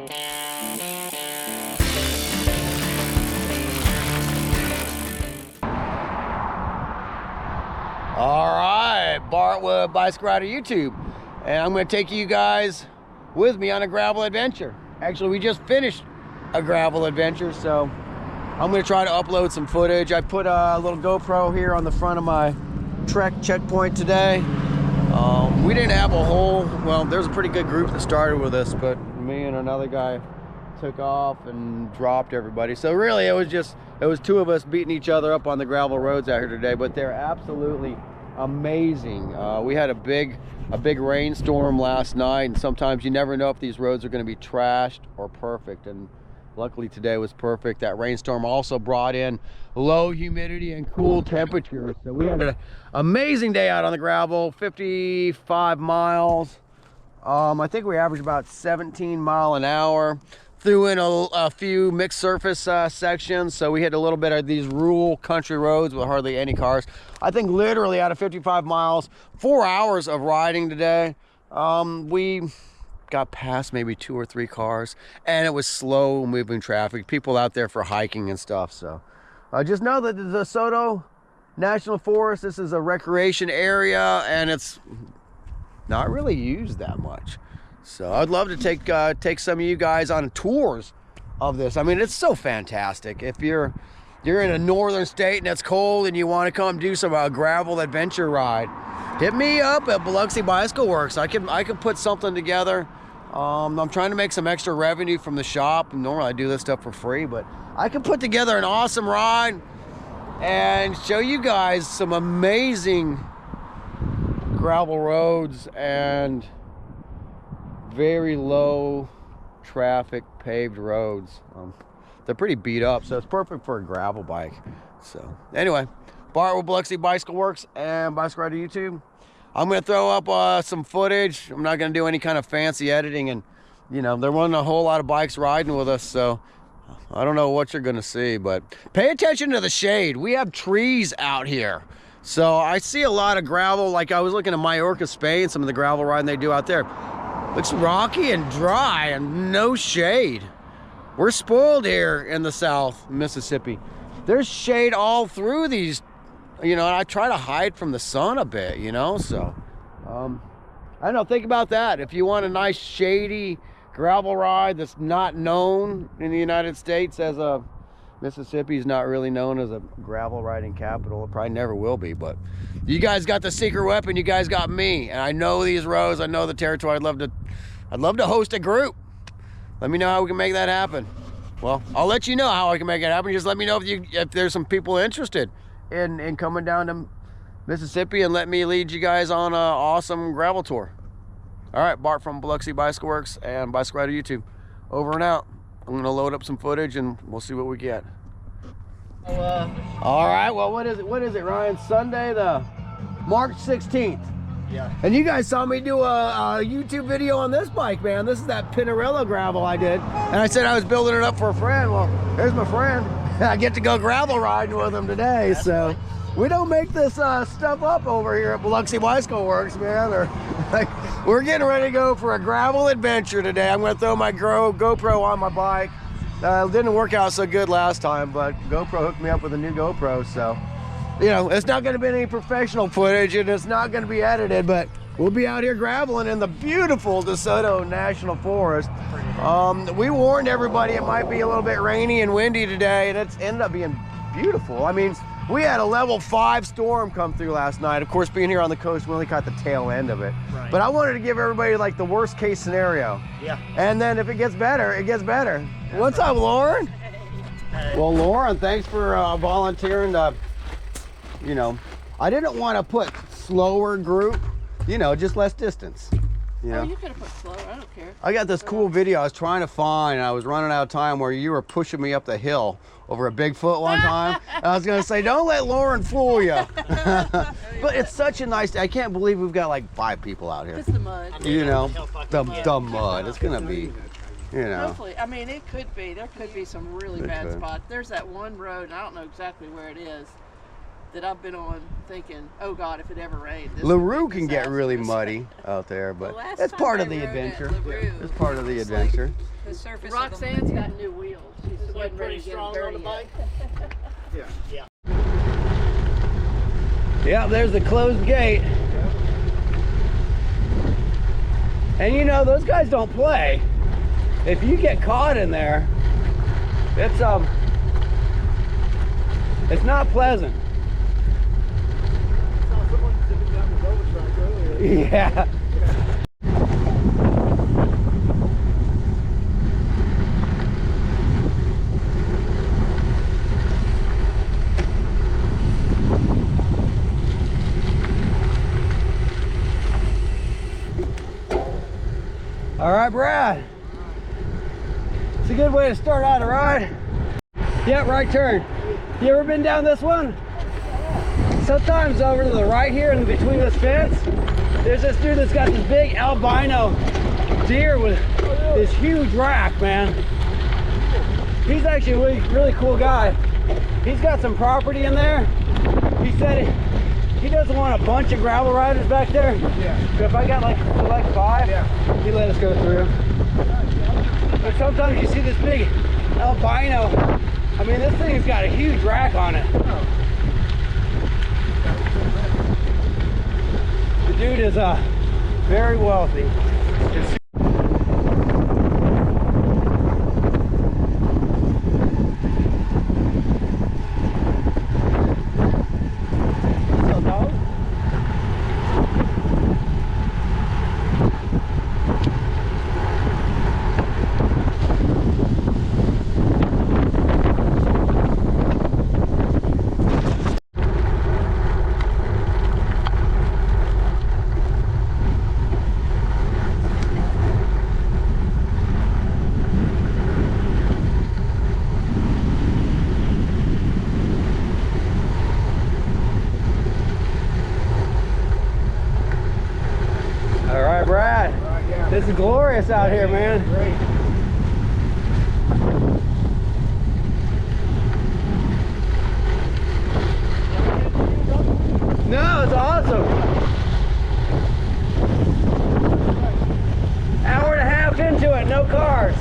All right, Bart with Bicycle Rider YouTube, and I'm going to take you guys with me on a gravel adventure. Actually, we just finished a gravel adventure, so I'm going to try to upload some footage. I put a little GoPro here on the front of my Trek checkpoint today. We didn't have a whole, well, there's a pretty good group that started with us, but me and another guy took off and dropped everybody. So really it was two of us beating each other up on the gravel roads out here today, but they're absolutely amazing. We had a big rainstorm last night, and sometimes you never know if these roads are going to be trashed or perfect, and luckily today was perfect. That rainstorm also brought in low humidity and cool temperatures, so we had an amazing day out on the gravel. 55 miles. I think we averaged about 17 miles an hour. Threw in a few mixed surface sections, so we hit a little bit of these rural country roads with hardly any cars. I think literally out of 55 miles, 4 hours of riding today, we got past maybe 2 or 3 cars, and it was slow moving traffic, people out there for hiking and stuff. So just know that the Desoto National Forest, this is a recreation area, and it's not really used that much. So I'd love to take some of you guys on tours of this. I mean, it's so fantastic. If you're in a northern state and it's cold and you want to come do some gravel adventure ride, hit me up at Biloxi Bicycle Works. I can put something together. I'm trying to make some extra revenue from the shop. Normally I do this stuff for free, but I can put together an awesome ride and show you guys some amazing gravel roads and very low traffic paved roads. They're pretty beat up, so it's perfect for a gravel bike. So anyway, Bart with Biloxi Bicycle Works and Bicycle Rider YouTube. I'm going to throw up some footage. I'm not going to do any kind of fancy editing, and you know, there wasn't a whole lot of bikes riding with us, so I don't know what you're going to see, but pay attention to the shade. We have trees out here. So I see a lot of gravel. Like I was looking at Mallorca, Spain, some of the gravel riding they do out there. Looks rocky and dry and no shade. We're spoiled here in the South Mississippi. There's shade all through these, you know, and I try to hide from the sun a bit, you know, so I don't know, think about that. If you want a nice shady gravel ride that's not known in the United States, as a Mississippi is not really known as a gravel riding capital. It probably never will be, but you guys got the secret weapon. You guys got me, and I know these roads. I know the territory. I'd love to host a group. Let me know how we can make that happen. Well, I'll let you know how I can make it happen. Just let me know if there's some people interested in coming down to Mississippi, and let me lead you guys on an awesome gravel tour. All right, Bart from Biloxi Bicycle Works and Bicycle Rider YouTube. Over and out. I'm gonna load up some footage and we'll see what we get. All right, well, what is it, Ryan? Sunday, the March 16th. Yeah. And you guys saw me do a YouTube video on this bike, man. This is that Pinarello gravel I did. And I said I was building it up for a friend. Well, there's my friend. I get to go gravel riding with him today. That's so funny. We don't make this stuff up over here at Biloxi Bicycle Works, man. We're getting ready to go for a gravel adventure today. I'm going to throw my GoPro on my bike. Didn't work out so good last time, but GoPro hooked me up with a new GoPro, so you know, it's not going to be any professional footage, and it's not going to be edited, but we'll be out here graveling in the beautiful DeSoto National Forest. We warned everybody it might be a little bit rainy and windy today, and it's ended up being beautiful. I mean, we had a level 5 storm come through last night. Of course, being here on the coast, we only caught the tail end of it. Right. But I wanted to give everybody like the worst case scenario. Yeah. And then if it gets better, it gets better. That's What's up, Lauren? Hey. Well, Lauren, thanks for volunteering to, you know, I didn't want to put slower group, you know, just less distance. You know? Oh, you could have put slower, I don't care. I got this cool video I was trying to find, and I was running out of time, where you were pushing me up the hill over a Bigfoot one time. And I was going to say, don't let Lauren fool you. But it's such a nice day. I can't believe we've got like 5 people out here. It's the mud. You know, the mud. It's going to be, you know. Hopefully. I mean, it could be. There could be some really bad spots. There's that one road, and I don't know exactly where it is, that I've been on thinking, oh God, if it ever rained. This LaRue would be can get really disastrous. muddy out there, but last that's time part I of the rode at adventure. LaRue, It's part of the it's adventure. The surface Roxanne's of the got new wheels. She's Like pretty strong on the bike. Yeah. Yeah, there's the closed gate. And you know, those guys don't play. If you get caught in there, it's not pleasant. Saw someone zipping down the railroad track earlier. Yeah. All right, Brad. It's a good way to start out a ride. Yeah, right turn. You ever been down this one? Sometimes over to the right here in between this fence, there's this dude that's got this big albino deer with this huge rack, man. He's actually a really cool guy. He's got some property in there. He said he doesn't want a bunch of gravel riders back there. Yeah. So if I got like 5, Yeah. he let us go through. But sometimes you see this big albino. I mean, this thing's got a huge rack on it. The dude is very wealthy. This is glorious out here, man. Great. No, it's awesome. Hour and a half into it, no cars.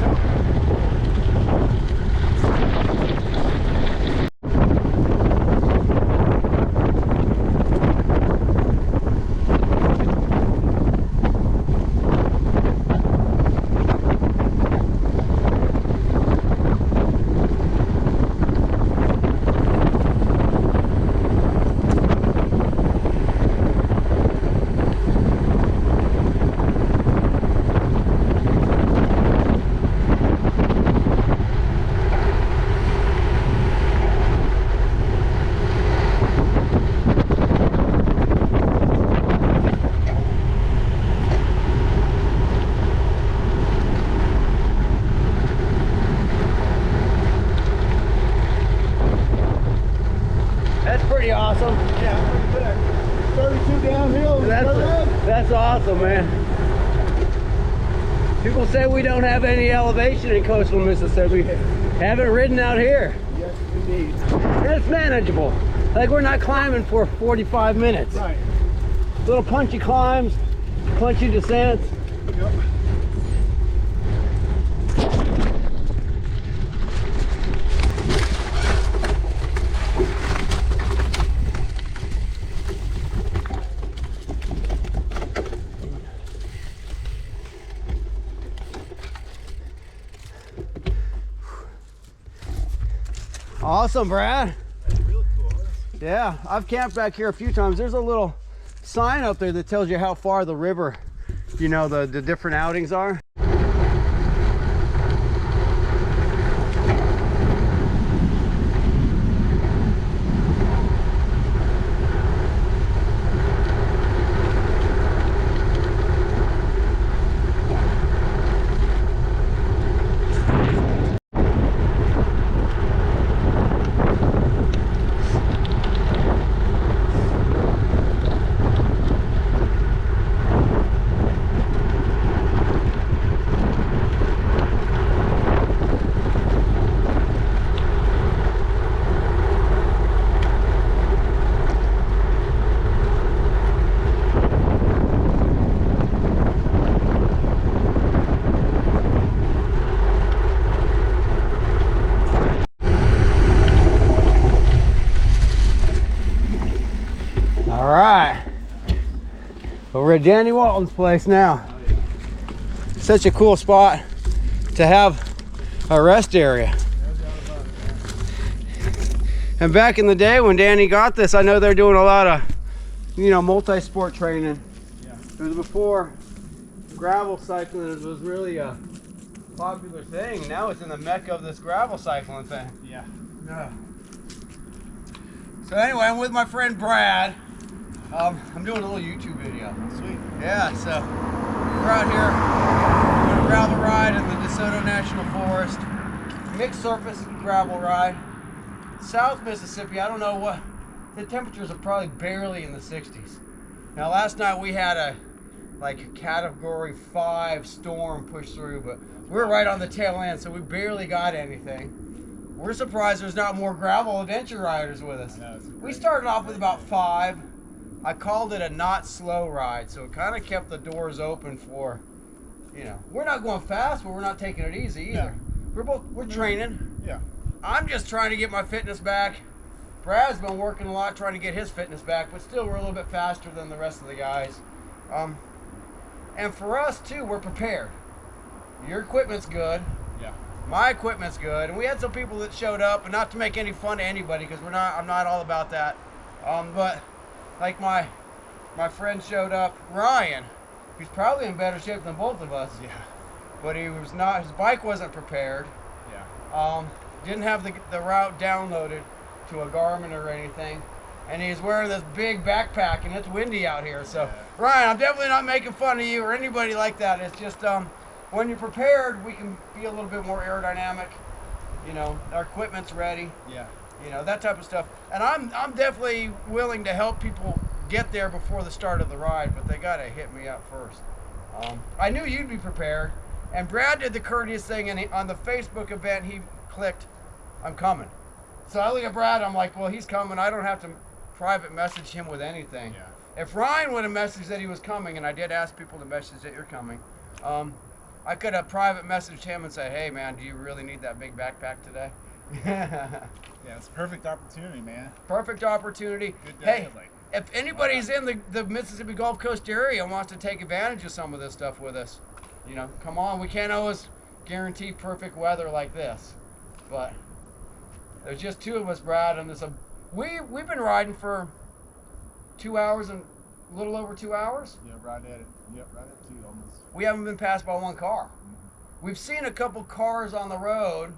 Pretty awesome. Yeah, pretty good. 32 downhill. That's awesome, man. People say we don't have any elevation in coastal Mississippi. Haven't ridden out here. Yes, indeed. And it's manageable. Like, we're not climbing for 45 minutes. Right. Little punchy climbs, punchy descents. Yep. Awesome, Brad. That's really cool. Yeah, I've camped back here a few times. There's a little sign up there that tells you how far the river, you know, the different outings are. at Danny Walton's place now. Such a cool spot to have a rest area. And back in the day when Danny got this, I know they're doing a lot of, you know, multi-sport training. Yeah. It was before gravel cycling was really a popular thing. Now it's in the mecca of this gravel cycling thing. Yeah. Yeah. So anyway, I'm with my friend Brad. I'm doing a little YouTube video. Sweet. Yeah, so we're out here doing a gravel ride in the Desoto National Forest. Mixed surface gravel ride. South Mississippi, I don't know what, the temperatures are probably barely in the 60s. Now last night we had a category 5 storm push through, but we're right on the tail end, so we barely got anything. We're surprised there's not more gravel adventure riders with us. We started off with about 5. I called it a not slow ride, so it kind of kept the doors open for, you know, we're not going fast, but we're not taking it easy either. Yeah. We're training. Yeah. I'm just trying to get my fitness back. Brad's been working a lot trying to get his fitness back, but still we're a little bit faster than the rest of the guys. And for us too, we're prepared. Your equipment's good. Yeah. My equipment's good. And we had some people that showed up, and not to make any fun to anybody, because I'm not all about that. But like my friend showed up, Ryan. He's probably in better shape than both of us. Yeah. But he was not. His bike wasn't prepared. Yeah. Didn't have the route downloaded to a Garmin or anything, and he's wearing this big backpack, and it's windy out here. So Yeah. Ryan, I'm definitely not making fun of you or anybody like that. It's just when you're prepared, we can be a little bit more aerodynamic. You know, our equipment's ready. Yeah. You know, that type of stuff. And I'm definitely willing to help people get there before the start of the ride, but they gotta hit me up first. I knew you'd be prepared, and Brad did the courteous thing, and on the Facebook event he clicked, "I'm coming." So I look at Brad, I'm like, well, he's coming. I don't have to private message him with anything. Yeah. If Ryan would have messaged that he was coming, and I did ask people to message that you're coming, I could have private messaged him and say, hey man, do you really need that big backpack today? Yeah, it's a perfect opportunity, man. Perfect opportunity. Good day, Hey, like, if anybody's in the Mississippi Gulf Coast area and wants to take advantage of some of this stuff with us, you know, come on. We can't always guarantee perfect weather like this, but there's just 2 of us, Brad, and we've been riding for 2 hours and a little over 2 hours. Yeah, right at it. Yep, right at 2 almost. We haven't been passed by 1 car. Mm-hmm. We've seen a couple cars on the road,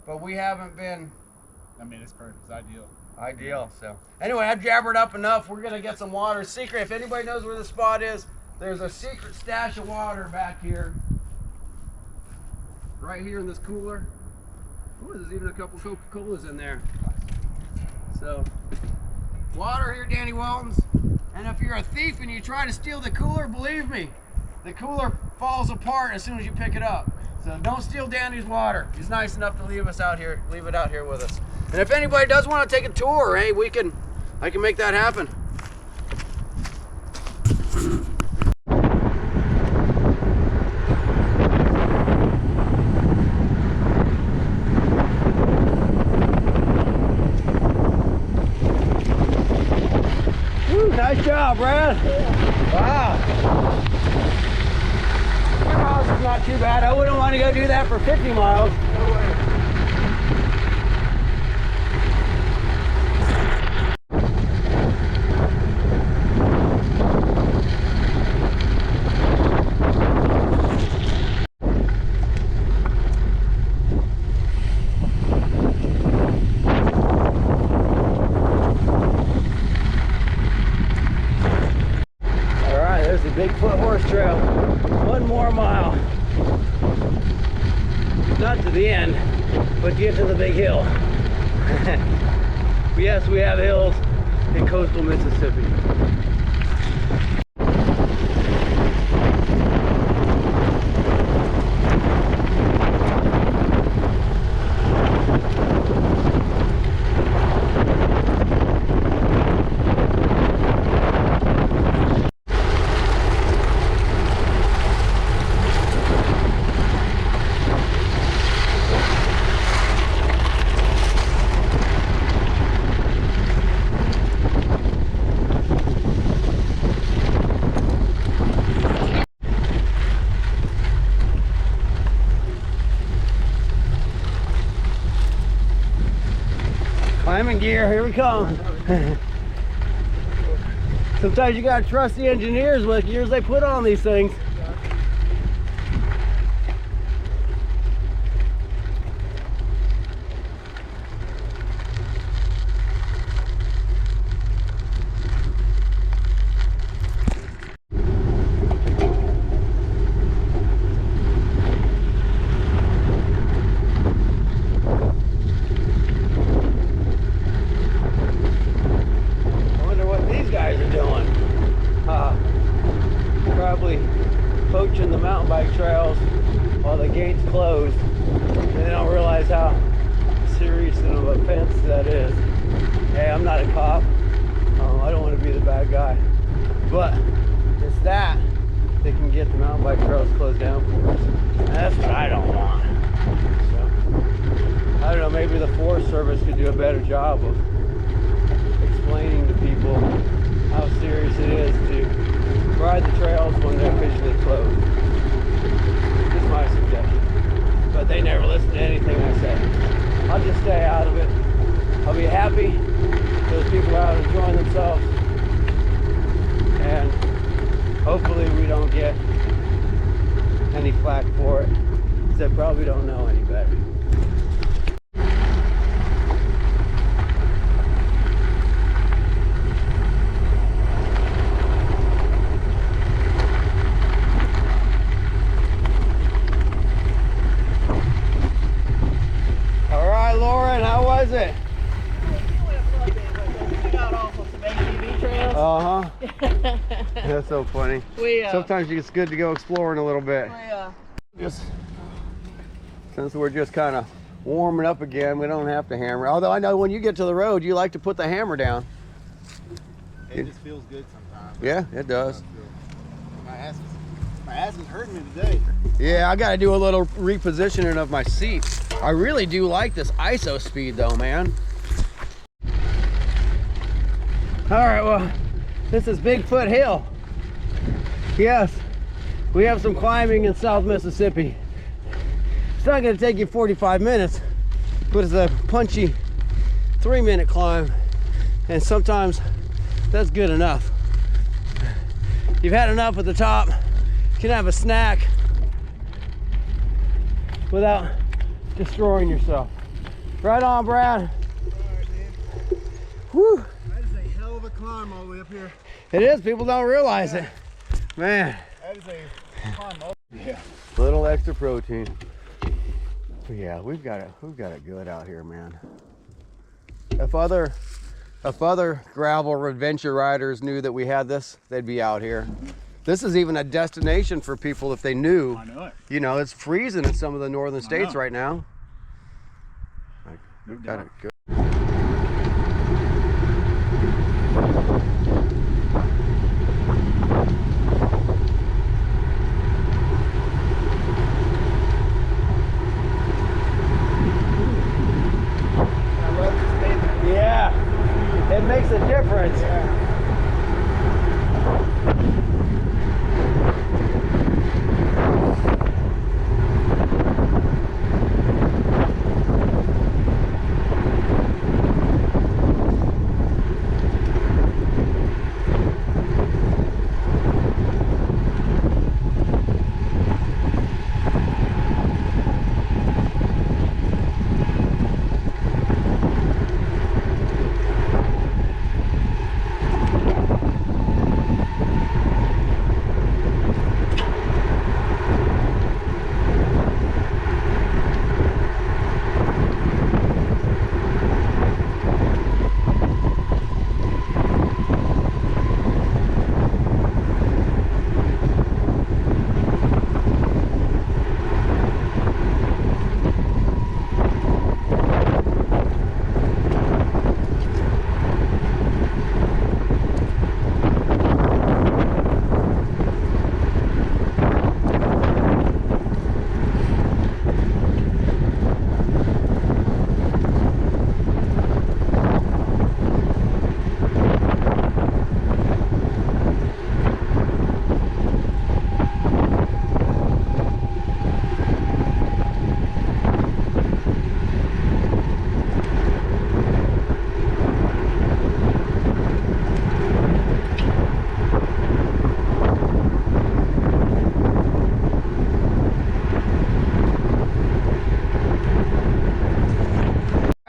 but we haven't been I mean, it's perfect. It's ideal. ideal. So anyway, I've jabbered up enough. We're gonna get some water. Secret, if anybody knows where the spot is, there's a secret stash of water back here. Right here in this cooler. Oh, there's even a couple Coca-Colas in there. So, water here, Danny Walton's. And if you're a thief and you try to steal the cooler, believe me, the cooler falls apart as soon as you pick it up. So don't steal Danny's water. He's nice enough to leave it out here with us. And if anybody does want to take a tour, hey, I can make that happen. Nice job, Brad. Wow. 10 miles is not too bad. I wouldn't want to go do that for 50 miles. Bigfoot horse trail. 1 more mile. Not to the end, but get to the big hill. Yes, we have hills in coastal Mississippi. Climbing gear, here we come. Sometimes you gotta trust the engineers with the gears they put on these things. Poaching the mountain bike trails while the gate's closed, and they don't realize how serious of an offense that is. Hey, I'm not a cop. I don't want to be the bad guy, but it's that they can get the mountain bike trails closed down for us. And that's what I don't want. So, I don't know, maybe the Forest Service could do a better job of explaining to people how serious it is to ride the trails when they're officially closed. Just my suggestion. But they never listen to anything I say. I'll just stay out of it. I'll be happy those people are out enjoying themselves. And hopefully we don't get any flack for it, because they probably don't know any better. Lauren, how was it? We got off of some ATV trails. Uh-huh. That's so funny. Sometimes it's good to go exploring a little bit. Just since we're just kind of warming up again, we don't have to hammer. Although I know when you get to the road, you like to put the hammer down. It just feels good sometimes. Yeah, it does. My ass is hurting me today. Yeah, I got to do a little repositioning of my seat. I really do like this ISO speed though, man. All right, well, this is Bigfoot Hill. Yes, we have some climbing in South Mississippi. It's not gonna take you 45 minutes, but it's a punchy 3-minute climb. And sometimes that's good enough. You've had enough at the top, you can have a snack without destroying yourself. Right on, Brad. All right, man. Whew. That is a hell of a climb all the way up here. It is. People don't realize it. Man. That is a climb up. Yeah. Little extra protein. Yeah, we've got it good out here, man. If other gravel adventure riders knew that we had this, they'd be out here. This is even a destination for people if they knew. I know it. You know, it's freezing in some of the northern states right now. We've got it good. Yeah, it makes a difference.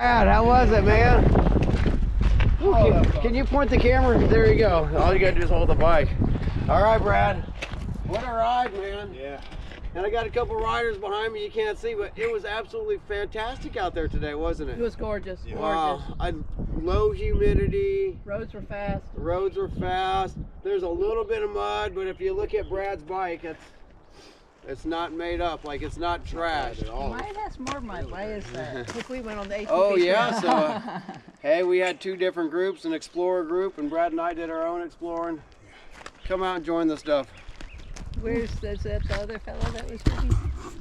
Brad, how was it, man? Can you point the camera? There you go. All you gotta do is hold the bike. All right, Brad. What a ride, man. Yeah. And I got a couple riders behind me you can't see, but it was absolutely fantastic out there today, wasn't it? It was gorgeous. Yeah. Gorgeous. Wow. Low humidity. Roads were fast. Roads were fast. There's a little bit of mud, but if you look at Brad's bike, it's not made up, like it's not trashed. Mine has more mud. Why is that? Look, we went on the ATV Oh yeah, trail. so hey, we had two different groups, an explorer group, and Brad and I did our own exploring. Come out and join the stuff. Is that the other fellow that was with you?